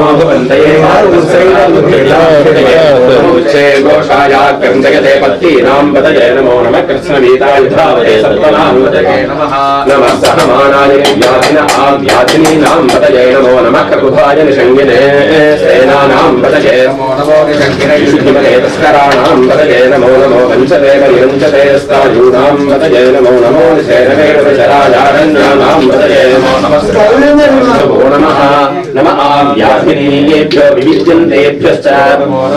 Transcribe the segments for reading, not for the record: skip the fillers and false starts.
नमो भवन्तये उच्चे घोषायाग्रं जगते पत्नीनां पतये नमो नमः कृष्णवीतायुधावते सत्त्वनां पतये नमः नमः सहमानाय व्याधिनीनां पतये नमो नमः ककुभाय निषङ्गिने सेनानां पतये नमो निषङ्गिने शुद्धिमते तस्कराणां पतये नमो नमो पञ्चदेव निरञ्चते स्तायूनां पतये नमो नमो निषेणवेणचराजारण्यानां पतये नमो नमः नमः व्याधिनीभ्यो विविद्यन्तेभ्यश्च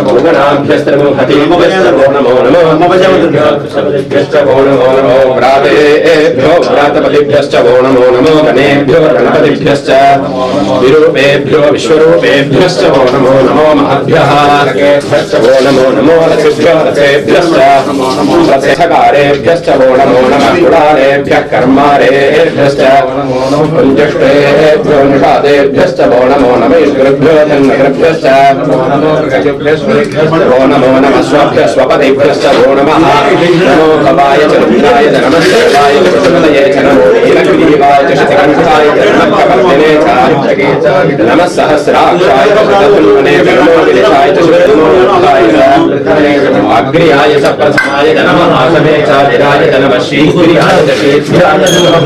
भुवनाभ्यस्तमुहतीभ्यश्च नमो नमो भ्यश्च वो नमो नमो व्रातेभ्यो व्रातपतिभ्यश्च वो नमो नमो गणेभ्यो गणपतिभ्यश्च विरूपेभ्यो विश्वरूपेभ्यश्च वो नमो नमो महद्भ्यः रकेभ्यश्च वो नमो नमो रथेभ्यो रथेभ्यश्च रथकारेभ्यश्च वो नमो नमः कुलारेभ्यः कर्मारेभ्यश्च कुञ्जष्टेभ्यो निषादेभ्यश्च वो नमो नमः ईश्वरेभ्यो धन्वभ्यश्च वो नमो नमः स्वभ्यः स्वपदेभ्यश्च वो नमः नमो भवाय च रुद्राय च नमः शिवाय च सुमतये च नमो नीलग्रीवाय च शतकण्ठाय च नमः कपर्दिने च नमः सहस्राक्षाय च शतधन्वने च नमो विदिताय च शुद्धमोक्षाय च अग्र्याय च प्रथमाय च नमः आसवे च विराय च नमः शीघ्र्याय च शीघ्राय च नमः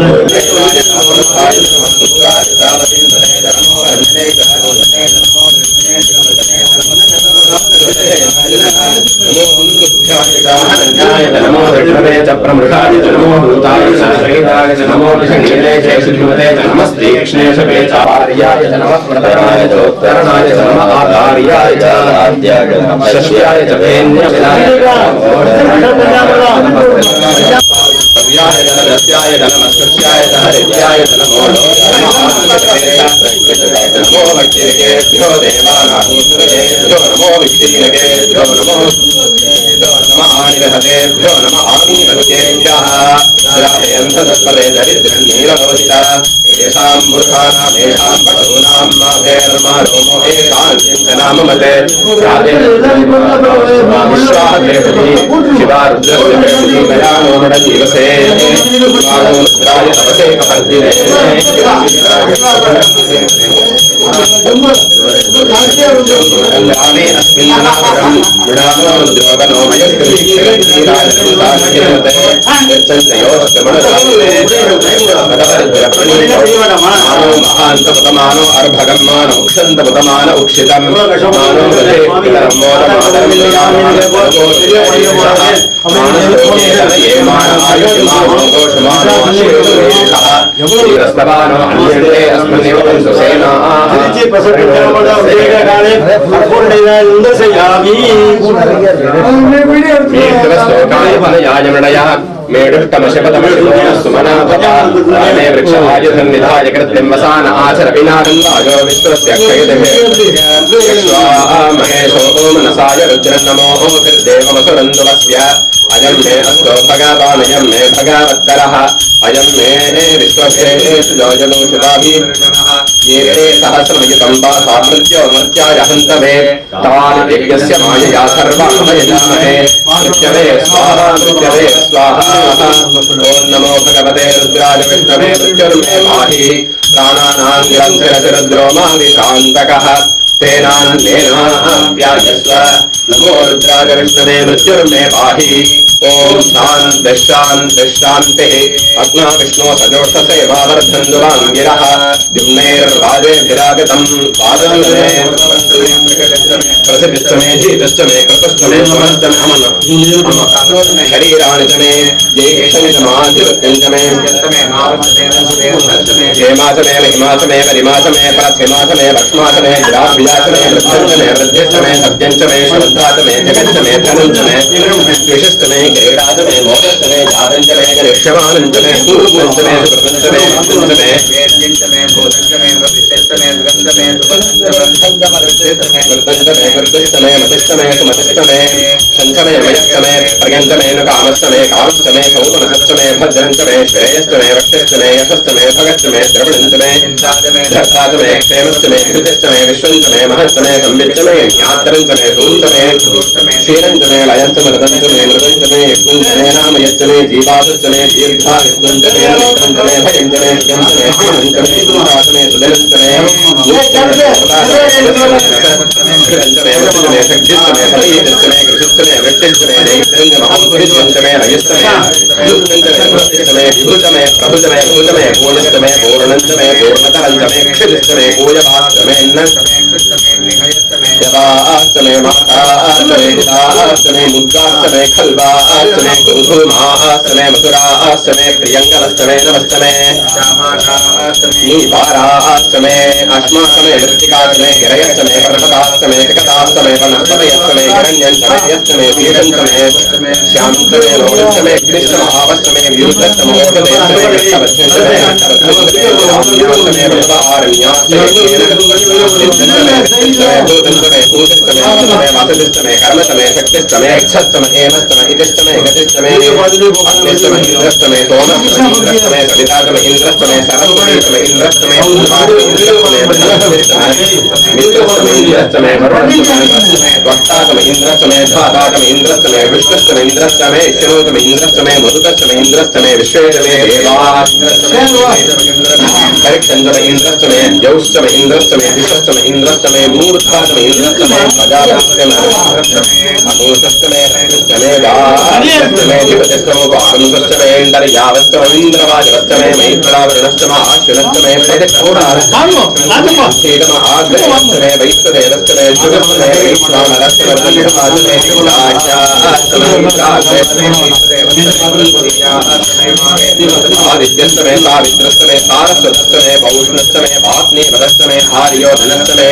नमो विष्णवे च प्रमृषाय च नमो भूताय च श्रीराय च नमो निषङ्गिने च शुद्धिमते च नमस्ते कृष्णेशवे च आर्याय च नमः प्रतराय च उत्तरणाय च नमः आधार्याय च आद्याय च नमः शश्याय च भेन्यविदाय च नमस्याय च नमस्कृत्याय च हरित्याय च नमो नमो भक्तिरेभ्यो देवानाभूतेभ्यो नमो विष्णुरेभ्यो नमो नमः आनिरहतेभ्यो नमः आनीरहुतेभ्यः श्रावयन्तस्पदे दरिद्रन्नीललोहिता येषां मूर्खाणां येषां पशूनां माभेर्मारो मोहेषां चिन्तनाममते विश्वादेवती शिवा रुद्रस्य गयानो नडजीवसे मानो रुद्राय तपसे कपर्दिने कल्याणे अस्मिन्नागरं गुणानो रुद्रोगनो मयस्करीराजसंसारकिरमते मानो महान्तपतमानो अर्भगम्मानो उक्षन्तपतमान उक्षितं मानो मेढुष्टमशपतमशुमनापने वृक्षायुधन्निधाय कृत्यं वसान आचर विनादन्दायो विश्वस्य क्षयदेवे महेशो मनसाय रुद्रन्नमो देवमसुरन्दुवस्य अयं मे अस्तो भगवानयं मे भगवत्तरः अयं मे विश्वक्षेषुजोजनो शिवाभिर्जनः ये सहस्रमयुतं पासा मृत्यो मर्त्याय हन्तवे तानि यज्ञस्य मायया सर्वमयजामहे मृत्यवे स्वाहा मृत्यवे स्वाहा ॐ नमो भगवते रुद्राय विष्णवे मृत्युर्मे पाहि प्राणानां निरन्तररुद्रो माविशान्तकः तेनान्येनाप्यायस्व नमो रुद्राय विष्णवे मृत्युर्मे पाहि ॐ शान्तिः अग्ना विष्णो सजोषसे वावर्धन्दुवाङ्गिरः द्युम्नेर्वाजेभिरागतं वादमे प्रसिद्धिश्च मे धीतश्च मे कृतश्च मे समस्तमे शरीराणि च मे येषणि च माधिपत्यं च मे क्षेमा च मे महिमा च मे परिमा च मे प्रथिमा च मे भक्ष्मा च मे जिराभ्या च मे वृद्धं च मे वृद्धिश्च मे सत्यं च मे श्रद्धा च मे जगच्च मे धनं च मे द्विषश्च मे क्रीडा च मे मोदश्च मे जातं च मे गरिष्यमानं च मे पूर्वं च मे सुकृतं च मे मुक्तं च मे वेद्यं च मे भूतं च मे भविष्यं च मे सुगन्धं च मे सुवर्णं च मे वृद्धं च मे కుంజమే గురుస్తమే మతిస్తమే సుమతిస్తమే శంఖమే మయస్తమే ప్రగంతమే కామస్తమే కామస్తమే సౌమనసస్తమే భద్రంతమే శ్రేయస్తమే వక్షస్తమే యశస్తమే భగస్తమే ద్రవణంతమే ధర్తాతమే క్షేమస్తమే ధృతస్తమే విశ్వంతమే మహస్తమే సంవిత్తమే జ్ఞాతరంతమే సూంతమే క్షీరంతమే లయంతమే రదంతమే మృదంతమే యజ్ఞంతమే నామయత్తమే జీవాసస్తమే దీర్ఘాయుష్మంతమే విక్రంతమే భయంతమే శ్యంతమే శ్రీమంతమే సుధాతమే సుదనంతమే ృతంతమే వృషితమే శక్తిస్తమే ఫలీతస్తమే కృషిస్తమే వృష్టిస్తమే దైత్రంతమే మహోద్భుతంతమే రయస్తమే యుక్తంతమే వృష్టిస్తమే విభుతమే ప్రభుతమే భూతమే పూర్ణస్తమే పూర్ణంతమే పూర్ణతరంతమే క్షితిస్తమే పూజపాస్తమే యవాస్తమే మాతాస్తమే హితాస్తమే ముద్గాస్తమే ఖల్వాస్తమే కుధుమాస్తమే మధురాస్తమే ప్రియంగలస్తమే నమస్తమే నీపారాస్తమే అశ్మాస్తమే వృత్తికాస్తమే గిరయస్తమే పర్వతాస్తమే కటాస్తమే వనస్పతయస్తమే హిరణ్యంతమే యస్తమే పీఠంతమే శ్యామంతమే లోహంతమే గ్నిష్టమహావస్తమే వ్యూఢస్తమే ఓషధయస్తమే యష్టవధ్యంతమే నష్టవధ్యంతమే భూతంతమే భూతిస్తమే వాసతిస్తమే కర్మతమే శక్తిస్తమే ఇచ్చస్తమే హేమస్తమే ఇతిస్తమే గతిస్తమే అగ్నిస్తమే ఇంద్రస్తమే సోమస్తమే ఇంద్రస్తమే సవితాతమే ఇంద్రస్తమే సరస్వతీతమే ఇంద్రస్తమే ఇంద్రస్తమే మిత్రస్తమే ఇంద్రస్తమే వరుణస్తమే త్వష్టాతమే ఇంద్రస్తమే ధాతాతమే ఇంద్రస్తమే విష్ణుస్తమే ఇంద్రస్తమే శనోతమే ఇంద్రస్తమే మధుకస్తమే ఇంద్రస్తమే విశ్వేతమే దేవాష్టమే ఇంద్రస్తమే జౌష్టమే ఇంద్రస్తమే విశ్వస్తమే ఇంద్రస్తమే మూర్ధాతమే ఇంద్రస్తమే ప్రజాపస్తమే అమూషస్తమే రక్షస్తమే దాస్తమే దివతస్తమే వారంసస్తమే ఇంద్రయావస్తమే ఇంద్రవాజవస్తమే మైత్రావరుణస్తమ ఆశ్వనస్తమే ప్రజక్షోడాస్తమ ఆగ్రహస్తమే వైశ్వదేవస్తమే శుభస్తమే వైష్ణవరస్తమే బ్రహ్మాస్తమే ఆదిత్యస్తమే సావిత్రస్తమే సారస్వతస్తమే పౌష్ణస్తమే పాత్ని వరస్తమే ఆర్యోధనస్తమే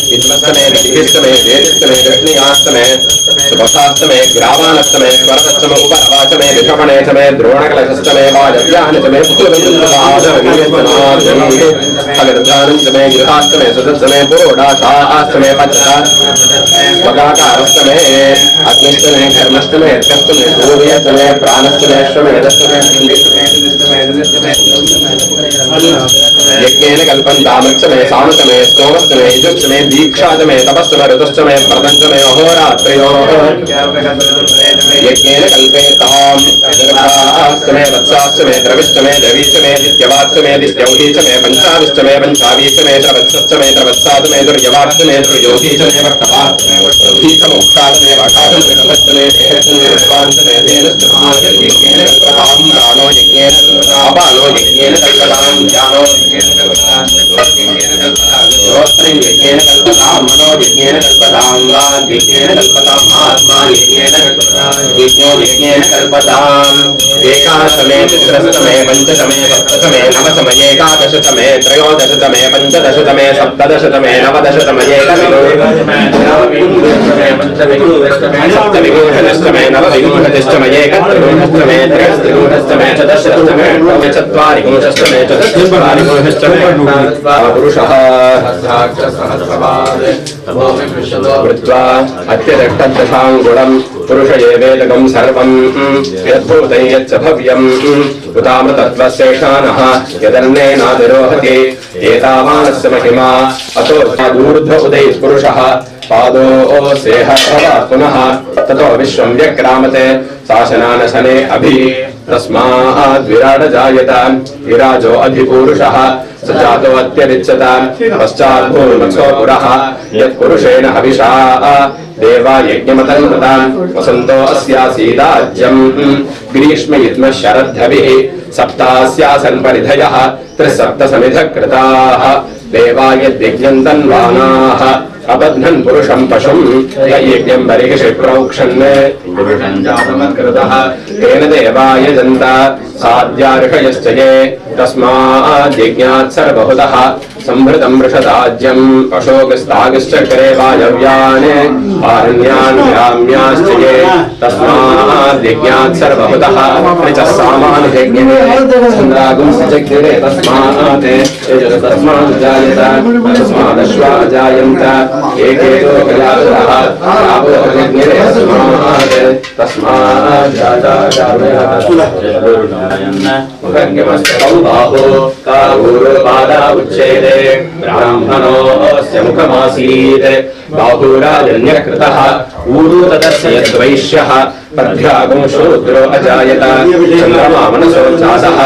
విద్మస్తమే విధిస్తమే వేదిస్తమే దృష్ణియాస్తమే సుభసాస్తమే గ్రావానస్తమే స్వరతస్తమ ఉపరవాచమే విషమణేతమే ద్రోణకలశస్తమే వాజవ్యానతమే భగర్ధానంతమే గృహాస్తమే సుతస్తమే పురోడాశాస్తమే పచ్చకారస్తమే అగ్నిస్తమే కర్మస్తమే యజ్ఞస్తమే సూర్యస్తమే ప్రాణస్తమే శ్వమేధస్తమే యజ్ఞేన కల్పంతామృతమే సామతమే స్తోమస్తమే యజుస్తమే దీక్షాతమే తపస్తమే ఋతుస్తమే ప్రదంతమే అహోరాత్రయో యజ్ఞేన కల్పేతాం స్తమే వత్సాస్తమే ద్రవిష్టమే ద్రవీష్టమే దిత్యవాస్తమే దిత్యౌహీచమే పంచావిష్టమే పంచావీచమే త్రవత్సస్తమే త్రవత్సాతమే దుర్యవాస్తమే దుర్యోహీచమే వర్తవాస్తమే వకాతమే నమస్తమే దేహస్తమే విశ్వాంతమే దేనస్తమే యజ్ఞేన కల్పతాం ప్రాణో యజ్ఞేన అపాలో యజ్ఞేన కల్పతాం జ్ఞానో యజ్ఞేన కల్పతాం శ్రోత్రం యజ్ఞేన కల్పతాం మనో యజ్ఞేన కల్పతాం వాగ్ యజ్ఞేన కల్పతాం ఆత్మా యజ్ఞేన కల్పతాం యజ్ఞో యజ్ఞేన కల్పతాం ఏకాదశమే చిత్రశతమే పంచశతమే సప్తశతమే నవశతమే ఏకాదశతమే త్రయోదశతమే పంచదశతమే సప్తదశతమే నవదశతమే సప్తవింశతిష్టమే నవవింశతిష్టమే ఏకత్రివింశతిష్టమే త్రయస్త్రివింశతిష్టమే చతుశ్శతమే చత్వారివింశతిష్టమే చతుశ్చత్వారివింశతిష్టమే పురుషః వృత్వా అత్యదష్టదశాంగుళం పురుష ఏవేదకం సర్వం యద్భూతం యచ్చ భవ్యం ఉతామృతత్వశేషానః యదన్నేనాతిరోహతి ఏతావానస్య మహిమా అతో ఊర్ధ్వ ఉదయః పురుషః పాదో సేహ పునః తతో విశ్వం వ్యక్రామతే శాసనానశనే అభి తస్మాద్ విరాడ జాయత విరాజో అధిపురుషః సజాతో అత్యరిచ్యత పశ్చాత్ భూర్మక్షో పురః యత్పురుషేణ హవిషా దేవా యజ్ఞమతన్మత వసంతో అస్యాసీదాజ్యం గ్రీష్మ యుగ్మ శరద్ధవిః సప్తాస్యాసన్ పరిధయః త్రిసప్త సమిధ కృతాః దేవా యజ్ఞం తన్వానాః అబధ్నన్ పురుషం పశుం యజ్ఞం బర్హిషి ప్రోక్షన్ పురుషం జాతమత్కృతః తేన దేవా యజంత సాధ్యార్హయశ్చ యే తస్మాద్ యజ్ఞాత్ సర్వహుతః संभृतं वृषदाज्यम् अशोकस्तागश्चक्रे वायव्यान् आरण्यान् ग्राम्याश्च ये तस्माद्यज्ञात् सर्वभूतः ऋचः सामान्यज्ञे चन्द्रागुंसजज्ञे तस्मात् तस्मात् जायत तस्मादश्वा जायन्त एकेतो गजातः रावो यज्ञे तस्मात् जाता जातः बाहो काहुरुपादा उच्येते ब्राह्मणोऽस्य मुखमासीत् बाहुराजन्यकृतः ऊरु तदस्य यद्वैश्यः प्रभ्यागो शूद्रो अजायत चन्द्रमा मनसो जातः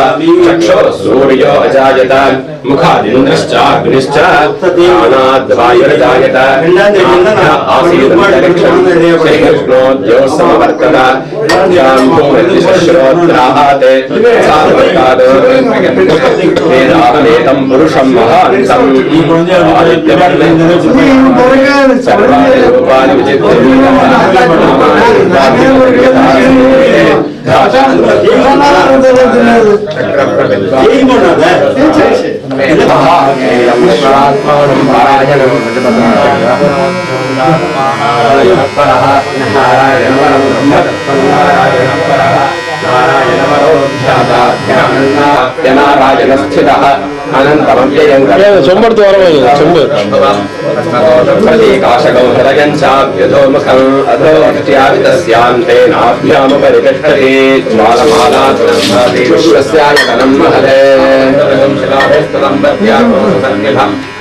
चक्षुः सूर्यो अजायत मुखादिन्द्रश्चाग्निश्च प्राणाद्वायुरजायत आसीदन्तरिक्षं श्रीकृष्णोद्योः समवर्तत श्रोत्रात् वेदाहमेतं पुरुषं महान्तं सर्वाणि रूपाणि विचित्य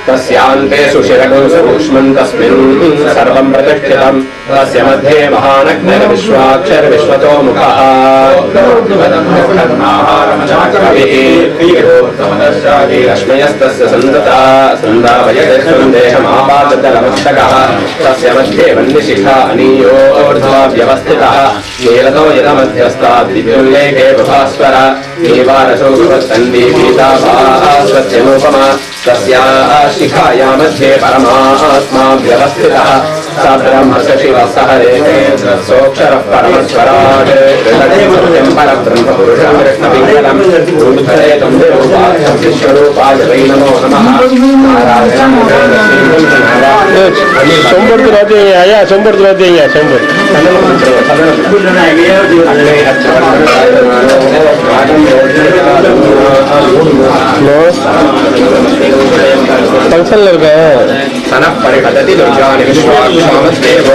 तस्यान्ते सुशिरगं सूक्ष्मं तस्मिन् सर्वं प्रतिष्ठितं तस्य मध्ये महानग्नविश्वाक्षर विश्वतो मुखः लक्ष्मयस्तस्य सन्दता सन्दावयते सन्देशमापादतलमस्तकः तस्य मध्ये वह्निशिखा अनीयोर्ध्वा व्यवस्थितः नीलतो यदमध्यस्ताद्विद्युल्लेखे प्रभास्वर नीवारसो भवत्तन्दी पीताभास्वत्यनुपमा तस्याः शिखाया मध्ये परमात्मा व्यवस्थितः स ब्रह्मशिवः सह सोऽक्षरः परमस्वराट् परब्रह्मपुरुषं कृष्णपिङ्गलम् ऊर्ध्वरेतं देवोपाख्यं विश्वरूपाय वै नमो नमः फंक्शन लग रहा है सनः परिपतति दुर्गानि विश्वाक्षामद्देवो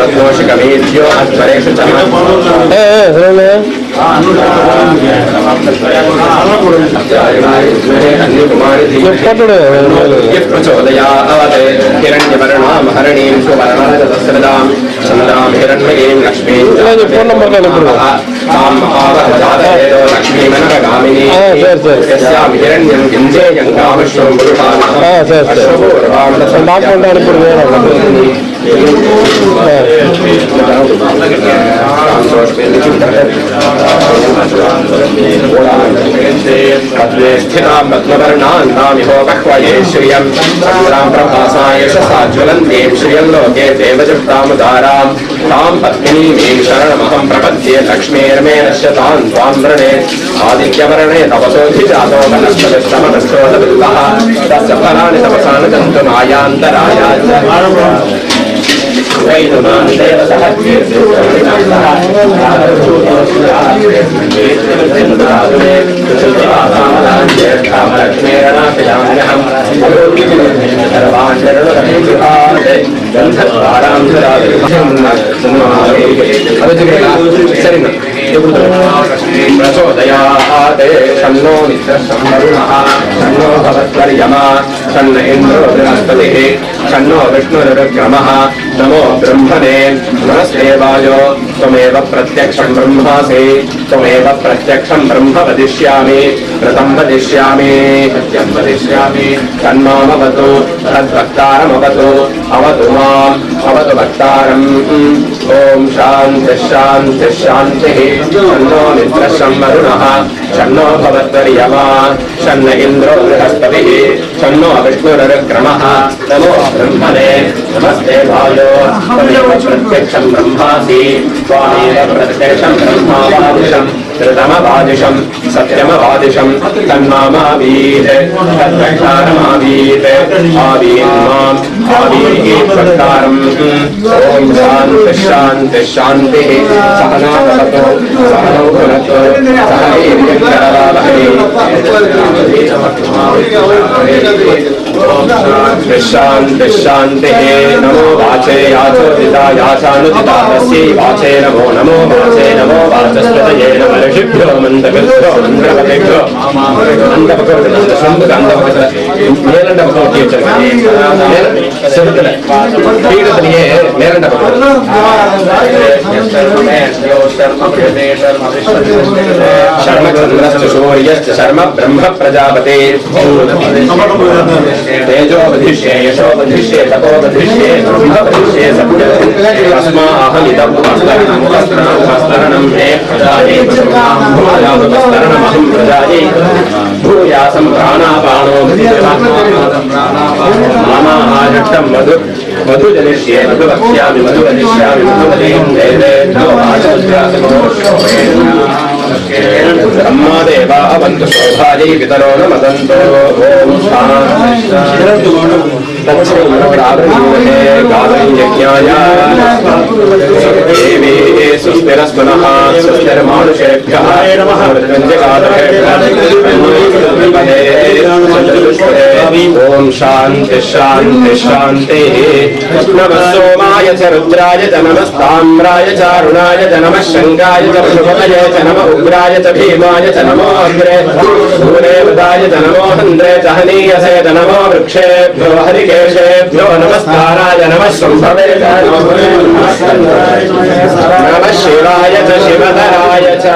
रत्नोषिकमेभ्यो अध्वरेषु च प्रचोदयात् हिरण्यवर्णां हरणीं सुवर्णरजतस्रदां चन्द्रां हिरण्मयीं लक्ष्मीं तां महावहजातवेदो लक्ष्मीमनरगामिनी यस्यां हिरण्यं गिञ्जेयं कामश्वं स्थितां पद्मवर्णान्तामिहोपह्वये श्रियं चन्द्रां प्रभासा यशसा ज्वलन्तीं श्रियं लोके देवजुष्टामुदारां तां पद्मिनीं शरणमहं प्रपद्ये लक्ष्मीर्मे नश्यतां त्वां वृणे आदित्यवर्णे तपसोऽधिजातो वनस्पतिश्रमनश्चोदविल्लः तस्य फलानि तपसा न जन्तु मायान्तरायात् प्रचोदयात् शन्नो मित्रं वरुणः शन्नो भवत्वर्यमा शन्न इन्द्रो बृहस्पतिः शन्नो विष्णुरुक्रमः नमो ब्रह्मणे नमस्ते वायो त्वमेव प्रत्यक्षं ब्रह्मासि त्वमेव प्रत्यक्षं ब्रह्म वदिष्यामि व्रतं वदिष्यामि सत्यं वदिष्यामि तन्मामवतु तद्वक्तारमवतु अवतु माम् अवतु वक्तारम् ॐ शान्तिः शान्तिः शान्तिः शन्नो मित्रं वरुणः शन्नो भवत्वर्यमा शन्न इन्द्रो बृहस्पतिः शन्नो विष्णुरुक्रमः नमो ब्रह्मणे नमस्ते वायो त्वमेव प्रत्यक्षं ब्रह्मासि स्वामेव प्रत्यक्षं ब्रह्मावादिशं ऋतमवादिशं सत्यमवादिशं तन्मामावीत् तद्वक्तारमावीत् आवीन्माम् आवीः वक्तारम् ॐ शान्तिः शान्तिः सहना भवतु सहनौ भुनक्तु सह वीर्यङ्करवावहै शान्तिः शान्तिः नमो वाचे याचोदिता याचानुदिता तस्यै वाचे नमो नमो वाचे नमो वाचस्पतये नमः ऋषिभ्यो मन्दगभ्यो मन्द्रपतेभ्यो பீடத்திலேயே மேலண்ட शर्म ब्रह्म प्रजापते तेजोवधिष्ये यशोवधिष्ये तपोवधिष्ये ब्रह्मवधिष्ये सत्यस्माहमिदं वस्तरणं मे प्रजायै भूयासमहं प्रजायै भूयासं प्राणापानो मामाहारष्टं मधु मधुजनिष्ये मधुवक्ष्यामि मधुवदिष्यामि मधुवदीं देवेभ्यो ब्रह्मादेवा अवन्तु शोभायै पितरो न मदन्तो देवी सुस्थिरस्तु नः सुस्थिरमानुषेभ्यः ॐ शान्तिः शान्तिः शान्तिः नमः सोमाय च रुद्राय च नमस्ताम्राय च अरुणाय च नमः शङ्काय च पशुपतये च नमः उग्राय च भीमाय च नमो अग्रे सूरेवदाय च नमो हन्द्रे च हनीयसे च नमो वृक्षेभ्यो हरिकेशेभ्यो नमस्काराय नमः शम्भवे च नमः शिवाय च शिवधराय च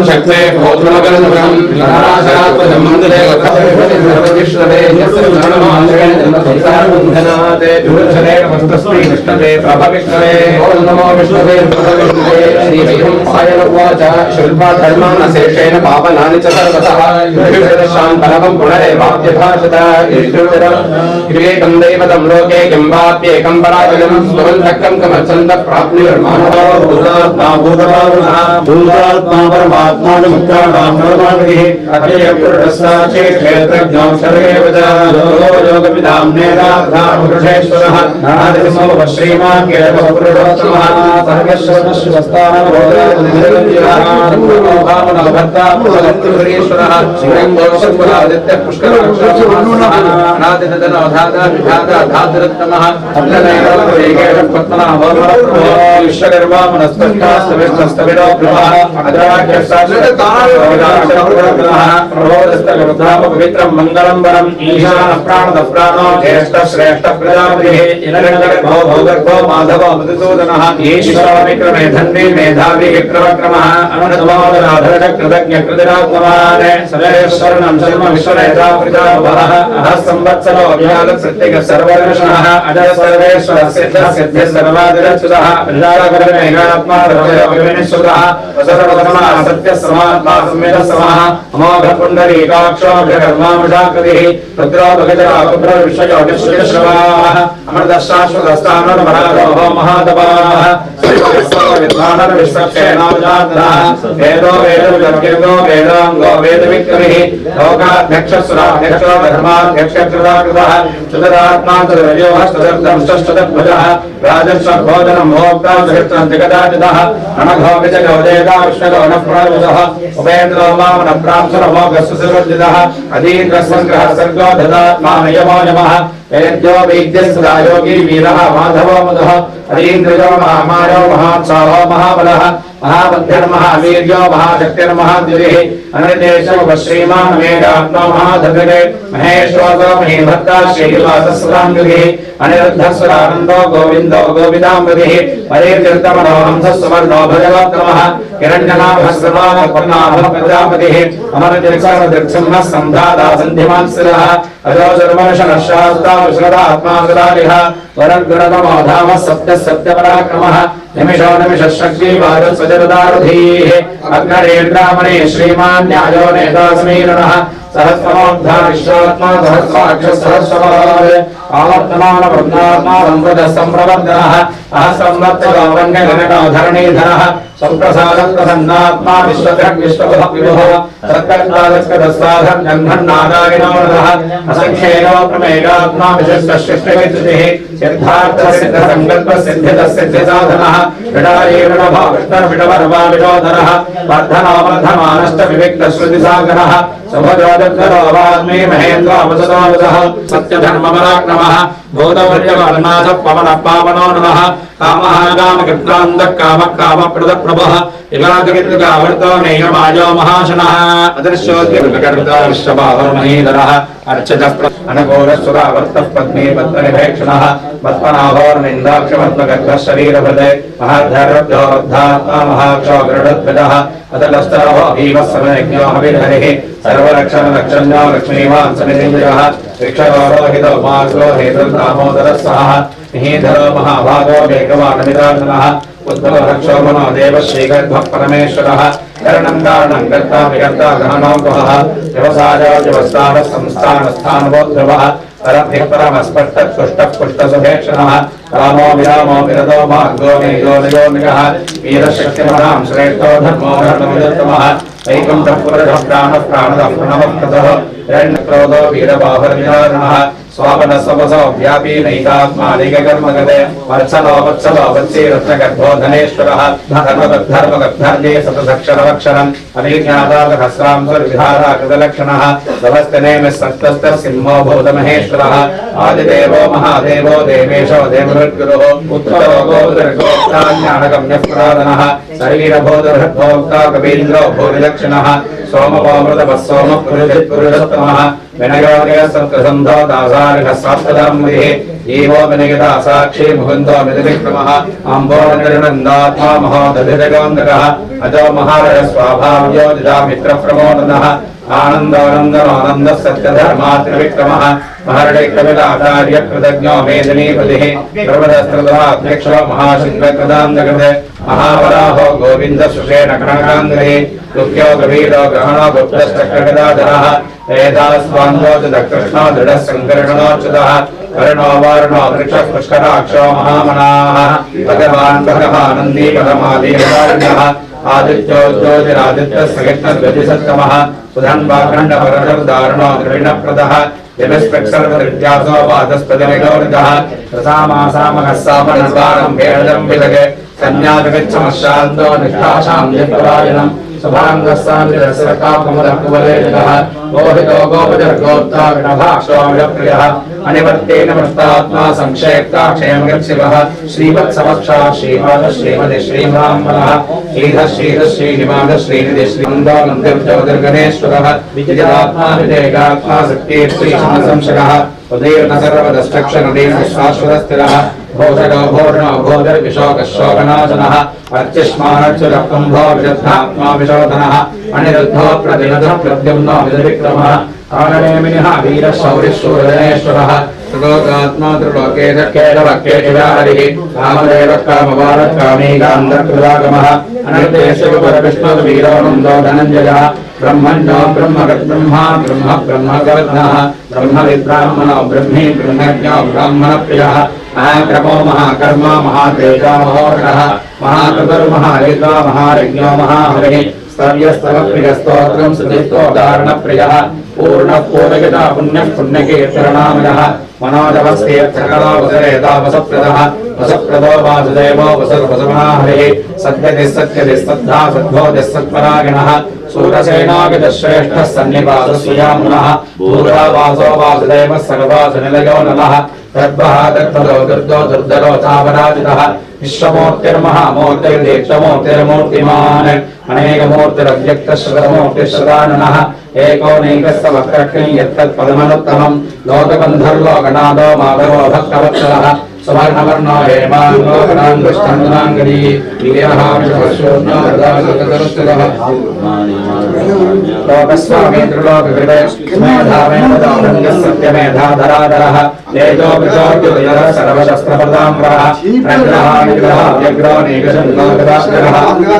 शक्ते भोजनगरं बन्धनाते विभूषणे नमस्तस्मै विष्णवे प्रभविष्णवे ओम नमो विष्णवे प्रभविष्णवे श्री वैकुंठाय नमोच शिल्पधर्मान् शेषेण पावनानि च सर्वतः युधिष्ठिरशां परमं पुनरेवाप्यभाषत युधिष्ठिरं विवेकं दैवतं लोके किं वाप्येकं पराजयं स्वन्तकं कमर्चन्तः प्राप्नुर्मानवो भूतात्मा भूतभावनः भूतात्मा परमात्मा मुक्तानां परमात्मिः अभयपुरुषस्सा क्षेत्रज्ञो सर्वेव च योगविदां नेदाधापुरुषेश्वरः नादिसमो श्रीमान् केशवपुरुषोत्तमः सर्वस्वश्वस्तानवोदानभर्ता पुरुषोत्तमश्वरः श्रीरङ्गोषपुरादित्य पुष्करनादितनवधाता विधाता धातुरत्तमः विश्वकर्मा मनस्पष्टास्तविष्टस्तविरो ब्रह्मः अद्राक्षस्ताश्रतताः पवित्रं मंगलम वरम ईशान प्राणद प्राणो ज्येष्ठ श्रेष्ठ प्रजापतिः इनगर्भो भौगर्भो माधवो मधुसूदनः ईश्वरविक्रमे धन्वी मेधावी विक्रमक्रमः अनन्तमोदराधर कृतज्ञ कृतिरात्मवान् सर्वेश्वरनं सर्व विश्वनेता प्रजापतिः अह संवत्सरो अभियाल प्रत्येक सर्ववर्षः अजय सर्वेश्वर सिद्ध सिद्ध सर्वादिरच्युतः प्रजापतिर्मेघात्मा रवयोगिनिश्चुतः सर्वधर्मा सत्य समात्मा सम्मेद समः अमोघ पुण्डरीकाक्षो कर्मामृषाकृतिः रुद्रो भगजरा पुत्र विषयो निश्चयश्रवाः अमृतशाश्वतस्थानर्महारोहो महातपाः विद्वानर विश्वक्षेणावजातः वेदो वेदविदर्गिर्गो वेदाङ्गो वेदविक्रमिः लोकाध्यक्षसुराध्यक्षो धर्माध्यक्षकृताकृतः चतुरात्मा चतुर्योः चतुर्दंशश्चतुर्भुजः राजस्वभोजनं भोक्ता चतुर्थं जगदाजितः रणघो विजयो देदा विष्णुगो नः प्रणविदः उपेन्द्रो वामन प्राप्सुरमोघस्सुसुवर्जितः अधीन्द्रसङ्ग्रह सर्गो ददात्मानयमो नमः वेद्यो वैद्यस्सदा योगी वीरः माधवो मधुः अधीन्द्रियो महामायो महात्साहो महाबलः महाबुद्धिर्महावीर्यो महाशक्तिर्महाद्युतिः अनिर्देशो श्रीमान् वेदात्मा महाधर्मगे महेश्वरो महीभक्ता श्रीनिवासस्वराङ्गिः अनिरुद्धस्वरानन्दो गोविन्दो गोविदाम्बुधिः हरिर्तीर्थमनो हंसस्वर्णो भजगोत्तमः हिरण्यनाभस्वनाभः प्रजापतिः अमरतिर्सर्वदृक्सिंहः सम्धाता सन्धिमात्सरः अजोजर्मर्षनशास्ता विश्रदात्मा सदारिः वरद्गुणतमो धामः सत्यः सत्यपराक्रमः निमिषो निमिषशक्ति वाजस्वजरदारुधीः अग्नरेन्द्रामणे श्रीमान् न्यायो नेतास्मीरणः सहस्रमोद्धा विश्वात्मा सहस्राक्ष सहस्रवाद आवर्तमान वृन्दात्मा वन्द्रः संप्रवर्धनः अहसंवर्तको वन्यगणो धरणीधरः संप्रसाद प्रसन्नात्मा विश्वधृक् विश्वभविभुः सत्कर्तादस्कदस्साधं जह्नन्नादायिनो नरः असंख्येनो प्रमेयात्मा विशिष्टशिष्टविद्युतिः सिद्धार्थसिद्धसङ्कल्पसिद्धितसिद्धिसाधनः विडायेणभाविष्टर्विडवर्वा विडोदरः वर्धनो वर्धमानश्च विविक्तश्रुतिसागरः सुभजोदग्धरो वाग्मी महेन्द्रावसदोऽवसः सत्यधर्मपराक्रमः भूतवर्यवर्णाथ पवनः पावनो नमः कामः कामकृत्रान्तः कामः कामप्रदप्रभः इवागविद्गावर्तो नैयमायो महाशनः अदृश्योद्यकर्ता विश्वबाहुर्महीधरः अर्चतः अनघोरस्वरावर्तः पत्नी पत्नीभेक्षणः पद्मनाभोर्निन्दाक्षमत्मगर्भः शरीरभृते महाधर्मभ्यो वर्धात्मा महाक्षो गरुडध्वजः अतलस्तरभो भीमः समयज्ञो हविर्हरिः सर्वरक्षणरक्षण्यो लक्ष्मीवान् समितिञ्जयः ऋक्षरोहितो मार्गो हेतुर्दामोदरः सहः निहीधरो महाभागो वेगवानमिदानः उद्धवो रक्षोमनो देवः श्रीगर्भः परमेश्वरः करणं कारणं कर्ता विकर्ता गहनो गुहः व्यवसायो व्यवस्थानः संस्थानस्थानवोद्भवः परमः परमस्पष्टः पुष्टः पुष्टसुभेक्षणः रामो विरामो विरदो मार्गो नियो नियोनिगः वीरशक्तिमनां श्रेष्ठो धर्मो धर्मविदुत्तमः वैकुण्ठः पुरुषः प्राणः प्राणदः प्रणवः कृतः हिरण्यक्रोधो वीरबाहुर्विदारणः स्वापनः स्वपसो व्यापी नैकात्मा नैककर्मगते वत्सलो वत्सलो वत्सी रत्नगर्भो धनेश्वरः धर्मगद्धर्मगद्धर्ये सतदक्षरवक्षरम् अभिज्ञातादहस्रांसुर्विधारा कृतलक्षणः सवस्तनेमिः सप्तस्तः सिंहो भूतमहेश्वरः आदिदेवो महादेवो देवेशो देवहृद्गुरुः उत्तरो गोविदर्गोक्ता ज्ञानगम्यः पुरातनः शरीरभूतभृद्भोक्ता कवीन्द्रो भूरिदक्षिणः सोमपोमृतपः सोमपुरुषपुरुषोत्तमः विनयोदयसत्कृसन्धो दासारिणः सात्वधर्मदिः जीवो विनयता साक्षी मुकुन्दो मितिविक्रमः अम्बोनिर्नन्दात्मा महोदधिजगोन्दकः अजो महारय स्वाभाव्यो दिजामित्रप्रमोदनः आनंद सत्यधर्मा त्रिविक्रमः महर्षिकविदाचार्य कृतज्ञो मेदिनीपतिः प्रवदस्त्रदाध्यक्षो महासिंहकृदान्धकृते महावराहो गोविंद सुषेण कनकाङ्गरे दुःख्यो गभीरो ग्रहणो गुप्तश्चक्रगदाधरः वेदास्वान्दोचितकृष्णो दृढः सङ्कर्षणोच्युतः कर्णो वारणो वृक्षः पुष्कराक्षो महामनाः भगवानन्दी परमाधीरः आदित्यो ज्योतिरादित्यः सहिष्णुर्गतिसत्तमः सुधन्वाखण्डपरशब्दारुणो द्रविणप्रदः यमस्पृक्सर्वदृत्यासो वादस्पतिनिगौरितः रसामासामः सामनस्वारं भेदं विदगे संज्ञातगच्छमशान्तो निष्ठाशां यत्परायणम् सभाङ्गस्सान्तिरसरकापमुदकुवलेजः मोहितो गोपजर्गोप्ता विनभाक्षो विनप्रियः अनिवर्तेन मृष्टात्मा संक्षेप्ता क्षेमगच्छिवः श्रीवत्सवक्षा श्रीपाद श्रीमति श्रीब्राह्मणः श्रीधः श्रीधः श्रीनिवाद श्रीनिधि श्रीमन्दोनन्दिर्जगदर्गणेश्वरः विजितात्मा विदेगात्मा शक्तिर्श्रीसंशयः उदीर्न सर्वदष्टक्षणदीन शाश्वतस्थिरः भोजगो भोर्णो भोजर्विशोकशोकनाशनः अर्चिष्मानच्युतकुम्भो विदधात्मा विशोधनः अनिरुद्धो प्रतिनदः प्रद्युम्नो विदविक्रमः कारणेमिनिः वीरशौरिशूरजनेश्वरः त्रिलोकात्मा त्रिलोके केशवक्केशिवाहरिः कामदेव कामवारः कामी गान्धर्कृदागमः अनर्देशविष्णुवीरोनन्दो धनञ्जयः ब्रह्मण्यो ब्रह्मगद्ब्रह्मा ब्रह्म ब्रह्मगवद्नः ब्रह्मविद्ब्राह्मणो ब्रह्मी ब्रह्मज्ञो ब्राह्मणप्रियः महाक्रमो महाकर्मा महातेजा महोषः महाकृतर्महारेता महारज्ञो महाहरिः स्तव्यस्तवप्रियस्तोत्रं सुधिस्तोदारणप्रियः पूर्णपूर्णगिता पुण्यः पुण्यकीर्तनामयः मनोजवस्तीर्थकलावसरेतावसप्रदः वसप्रदो वासुदेवो वसुर्वसुमनाहरिः सद्गतिः सत्यतिः सद्धा सद्भोतिः सत्परागिणः सूरसेनागतश्रेष्ठः सन्निवासस्वयामुनः पूर्वावासो वासुदेवः सर्वासुनिलयो नलः तद्वः तत्पदो दुर्गो दुर्धरो चापराजितः विश्वमूर्तिर्महामूर्तिर्दीक्षमूर्तिर्मूर्तिमान् अनेकमूर्तिरव्यक्तश्रुतमूर्तिश्रुताननः एकोनैकस्तवक्रक्ष्णी यत्तत्पदमनुत्तमम् लोकबन्धर्लोकनाथो माधवो भक्तवत्सलः सुवर्णवर्णो हेमाङ्गो गणाङ्गश्चन्दनाङ्गरी वीर्यहांशोऽन्यो हृदासुतरुस्तुलः लोकस्वामी त्रिलोककृते मेधामेधारङ्गः सत्यमेधाधराधरः तेजो विचोद्युदयः सर्वशस्त्रप्रदाम्बरः प्रग्रहानिग्रह व्यग्रोऽनेकशङ्कागदाश्रयः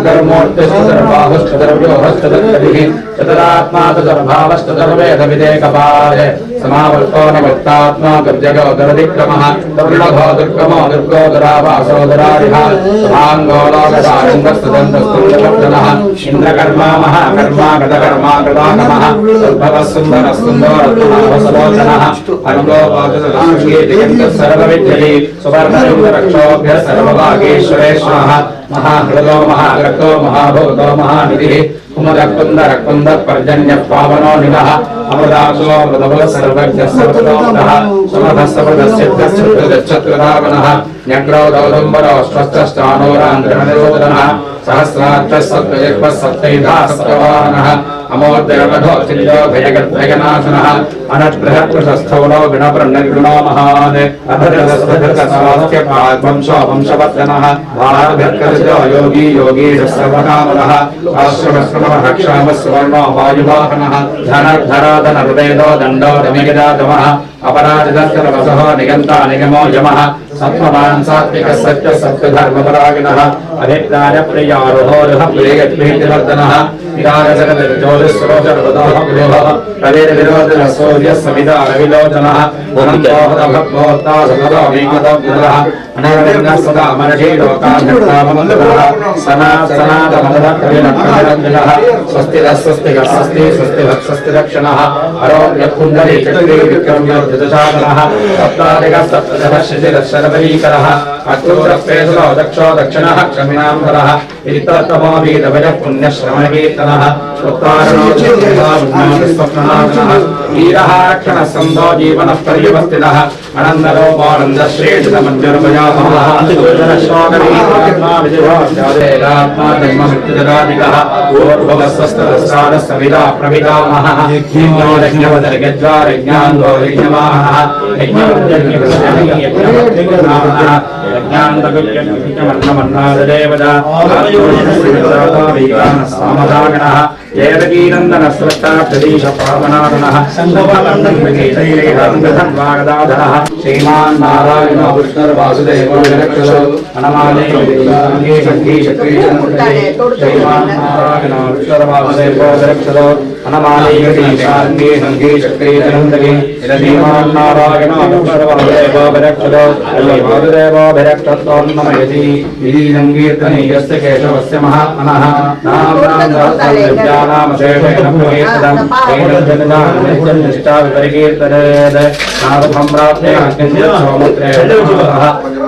धर्मोऽर्तिश्चतुर्बाहुश्चतुर्व्योहश्चतुर्गतिः चतुरात्मा चतुर्भावश्चतुर्वेदविदेकपाल समावर्तो निवृत्तात्मा दुर्जगो दुरधिक्रमः दुर्लभो दुर्गमो दुर्गो दुरावासो दुरारिः समाङ्गो लोकसारङ्गस्तुदन्तस्तुल्यवर्धनः इन्द्रकर्मा महाकर्मा गतकर्मा कृताकमः उद्भवः सुन्दरः सुन्दोरत्नावसलोचनः अर्गोपादसदाङ्गीतिकन्दः सर्वविद्यहि सुवर्णलिङ्गरक्षोभ्यः सर्वभागेश्वरेश्वरः महाहृदो महाग्रतो महाभूतो महानिधिः कुमुदकुन्दरकुन्दः पर्जन्यः पावनो निलः अमृतासो अमृतवः सर्वज्ञः सर्वतोमुदः समर्थः समर्थश्चिद्धश्चिद्धश्चतुरावनः न्यग्रौदौदुम्बरो श्वश्चश्चानोरान्ध्रमनिरोधनः सहस्राक्षः सप्तजिह्वः सप्तैधा सप्तवाहनः अमोद्यवधो चिन्तो भयगद्भयनाशनः अनद्बृहत्कृशस्थौलो विणप्रनिर्गुणो महान् अभद्रस्वधृतस्वास्थ्यपाद्वंशो वंशवर्धनः भारभ्यर्कर्जो योगी योगीशः सर्वकामदः आश्रमश्रमः क्षामः सुवर्णो वायुवाहनः धनर्धराधनहृदेदो दण्डो दमिगिदातमः अपराजितस्तरवसः निगन्ता निगमो यमः सत्त्ववान् सात्विकः सत्यः सत्यधर्मपरायणः अभिज्ञानप्रियारोहोरुह प्रियगतिवर्धनः विराजगतिर्ज्योतिस्रोचर्वदोः विलोहः कविर्विरोधनः सूर्यः सविता रविलोचनः अनन्तोहदभक्तोत्ता सततो वीमतोग्रः अनर्विघ्नः सदा मनषी लोकान्यक्तामन्दरः सनातनमदकविनक्कविरञ्जनः स्वस्तिरः स्वस्तिकः स्वस्ति स्वस्तिभक्स्वस्तिरक्षणः अरोग्यकुण्डली चक्रे विक्रम्योर्जितशासनः सप्ताधिकः सप्तशः शिशिरशरवरीकरः अक्रूरस्तेषु दक्षो दक्षिणः क्षमिणाम्बरः इतोत्तमो वीरभजः पुण्यश्रवणकीर्तनः उत्तारणोस्वप्ननाशनः वीरः रक्षणः सन्दो जीवनः पर्यवस्थितः अनन्दरोपानन्दश्रेष्ठमञ्जर्भयामः शोकरीत्मा विजयोत्मा जन्ममृत्युजरादिकः ऊर्ध्वस्वस्तरस्सारः सविता प्रविदामः यज्ञवदर्गज्वारज्ञान्दो यज्ञवाहनः यज्ञवद्यज्ञवदर्गज्ञानः यज्ञान्तकृत्यमन्नमन्नादेवता सामदागणः जयदकीनन्दनस्रष्टाप्रदेशपावनागणः संभवनन्दन्वागदाधरः श्रीमान् नारायण कृष्णवासुदेव हनुमाने श्रीमान् नारायण कृष्णवासुदेव हनुमाने संगे शक्ति जगन्दगे श्रीमान् नारायण कृष्णवासुदेव वासुदेवोभिरक्षतोन्नमयति इति संकीर्तने यस्य केशवस्य महात्मनः नाम नामशेषेण प्रकीर्तनं वेदजनदानं निष्ठा विपरिकीर्तनेत् नारदं प्राप्ते सोमुत्रेण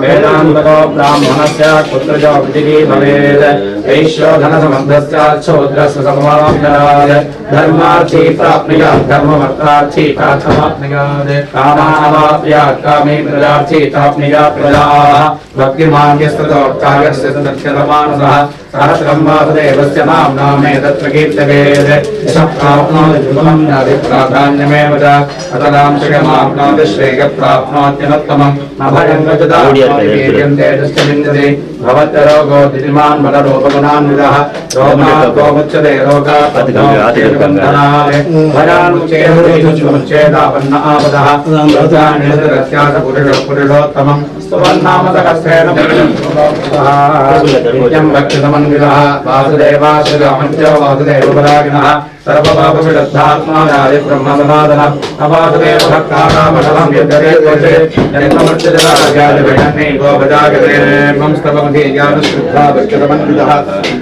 वेदान्तको ब्राह्मणस्य पुत्रजो विजिगी भवेत् वैश्योधनसमर्थस्य शूद्रस्य समवाप्नुयात् धर्मार्थी प्राप्नुयात् धर्ममर्थार्थी प्राप्नुयात् कामावाप्नुयात् कामे प्रजार्थी प्राप्नुयात् प्रजाः भक्तिमान्यस्ततोक्तायस्य सत्यतमानसः सहस्रं वासुदेवस्य नाम्नामे तत्र कीर्तयेत् प्राप्नोति प्राधान्यमेव च अतलां श्रियमाप्नोति श्रेयप्राप्नोत्यनुत्तमम् अभयं गजदास्ते भवत्यरोगो दितिमान् बलरूपगुणान्वितः रोगात् गोमुच्यते रोगात् भयानुचेदापन्न आपदः पुरुषोत्तमम् स्तुवन्नामतकस्तेन नित्यं भक्तिसमन्वितः वासुदेवाश्रितमञ्च वासुदेवपरागिणः सर्वपापविदग्धात्मा ब्रह्मसनातनः अवासुदेव भक्तानामशलं यद्यते कोशे जन्ममृत्युजराजादिभिषण्णे गोपजागते स्तवमधे ज्ञानश्रद्धा भक्तिसमन्वितः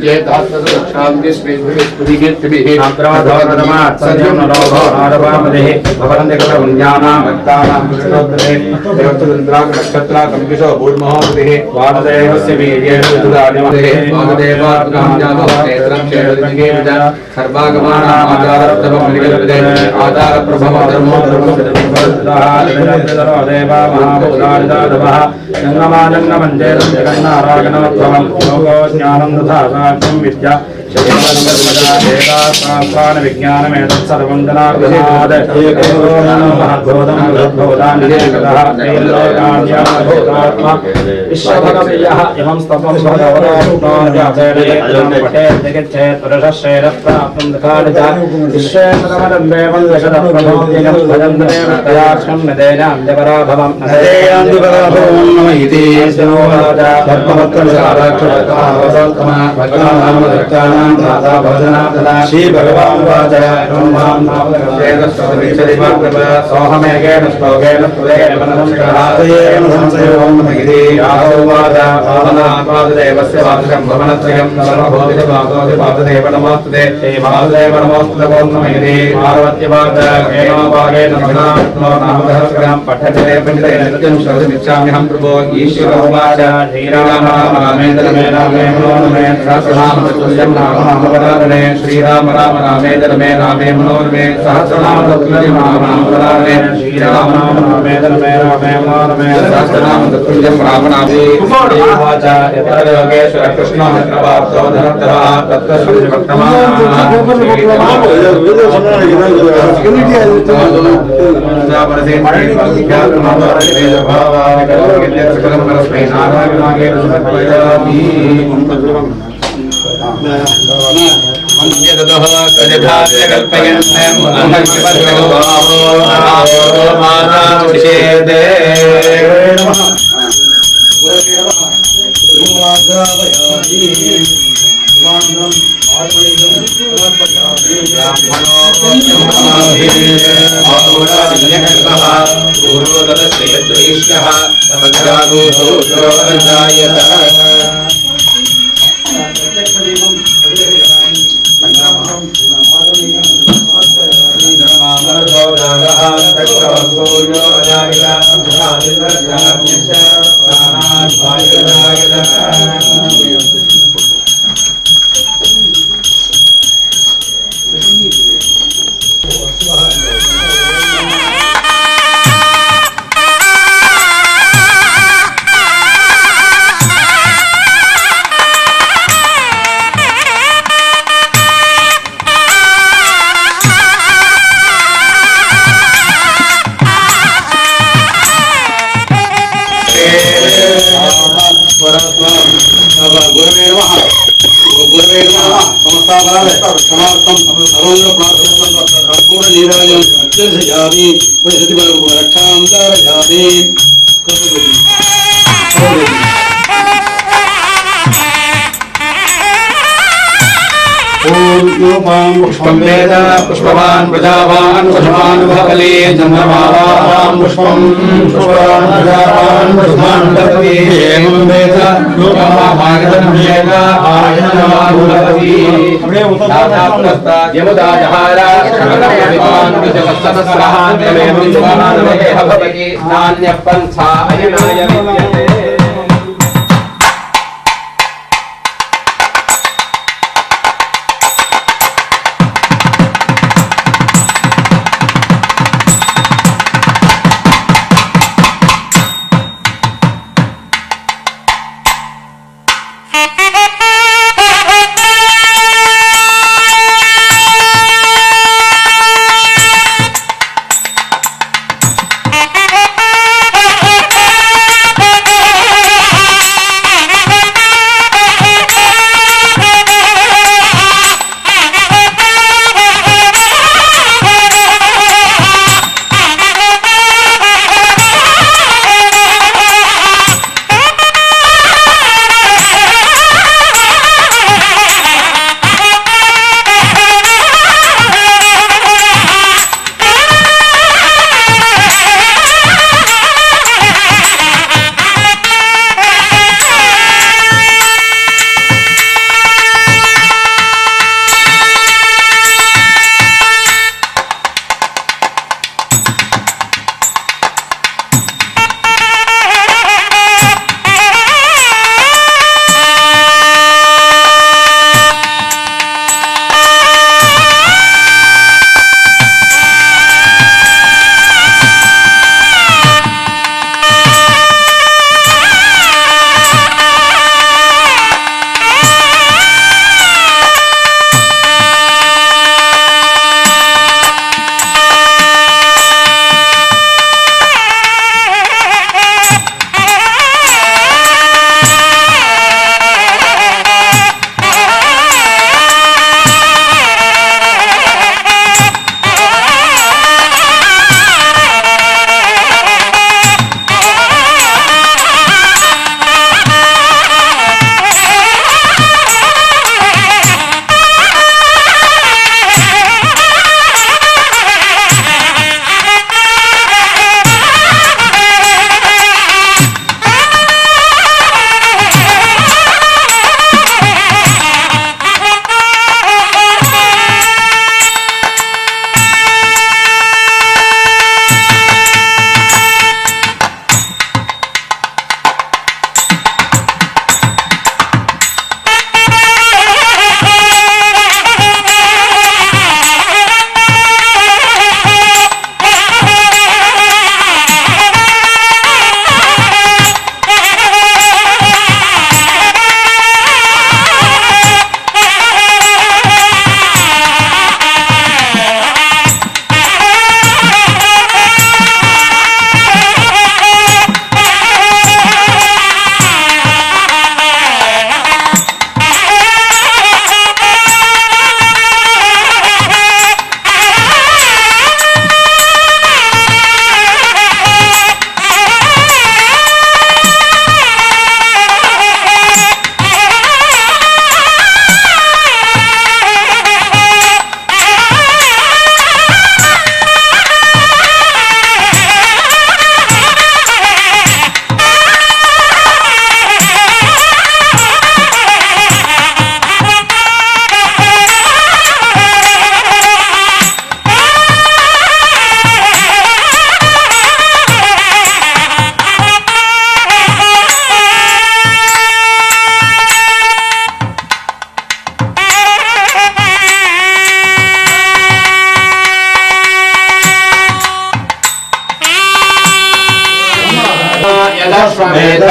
चेतात्मसुरक्षान्तिस्मृतिकीर्तिभिः अग्रमधोरमात्सर्यं नरोभो नारवामदेः भवन्ति कलवन्यानां भक्तानां कृष्णोत्तरे देवस्तुन्द्राक्षत्राकम्पिशो भूर्महोतिः वासुदेवस्य वीर्येण विदुदानिमदेः वासुदेवात्मकं ज्ञानोपेत्रं चेदनिगेविद सर्वागमानां आचारप्रभवं निगलविदे आचारप्रभवं धर्मो धर्मो देवा महाभूतादिदादवः जन्ममाजन्मञ्जेदं जगन्नारायणोद्भवं योगो ज्ञानं तथा साक्ष्यं विद्या विज्ञानमेतत्सर्वं जनार्दनात् विश्वभगवयः इमं स्तवं भगवतापटेत् पुरुषश्रेरप्राप्तं दखानि च विश्वेन्द्रमदम्बेवं दशदप्रभोदिनं भजन्तमेव तयाक्षं नदेनान्त्यपराभवं नदेयान्त्यपराभवं नम इति श्री भगवान् वाच सोहमेकेन श्लोकेन स्तुतेन मनसंशयेन संशयों नमगिरि यादव वाच वासुदेवस्य वाचकं भवनत्रयं सर्वभूतिवासोति वासुदेव नमोस्तुते श्री वासुदेव नमोस्तुते ओं नमगिरि पार्वती वाच केनो वागेन नमो नामसहस्रं पठते पंडितेन नित्यं श्रवणमिच्छाम्यहं प्रभो ईश्वर उवाच श्रीराम रामेन्द्र मे रामे मनोरमे सहस्रनाम तुल्यं नाम श्रीराम राम रामेन्द्र मे रामे मनोरमे सहस्रनाम तुल्यं नाम श्रीराम राम रामेन्द्र मे रामे मनोरमे सहस्रनाम तुल्यं राम नामे उवाच यत्र योगेश्वर कृष्ण मित्रवार्तो धनत्रः तत्र श्री भक्तमाः గురవే నమః గురవే నమః సమస్తాపరాధ క్షమార్థం సర్వంలో ప్రార్థన కర్పూర నీరాజం అత్యర్శయామి పరిస్థితి రక్షాం ధారయామి पुष्पं वेद पुष्पवान् प्रजावान् पुष्पान् भवले चन्द्रमावान् पुष्पं पुष्पवान् प्रजावान् पुष्पान् भवति एवं वेद लोकमाभागतं वेद आयनवान् भवति यमुदा जहारा विद्वान् विजवत्सहस्रान् एवं स्वाहानवेह भवति नान्यपन्था अयनाय विद्यते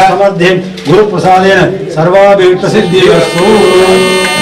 समर्थे गुरु प्रसादेन सर्वाभिष्ट सिद्धिरस्तु।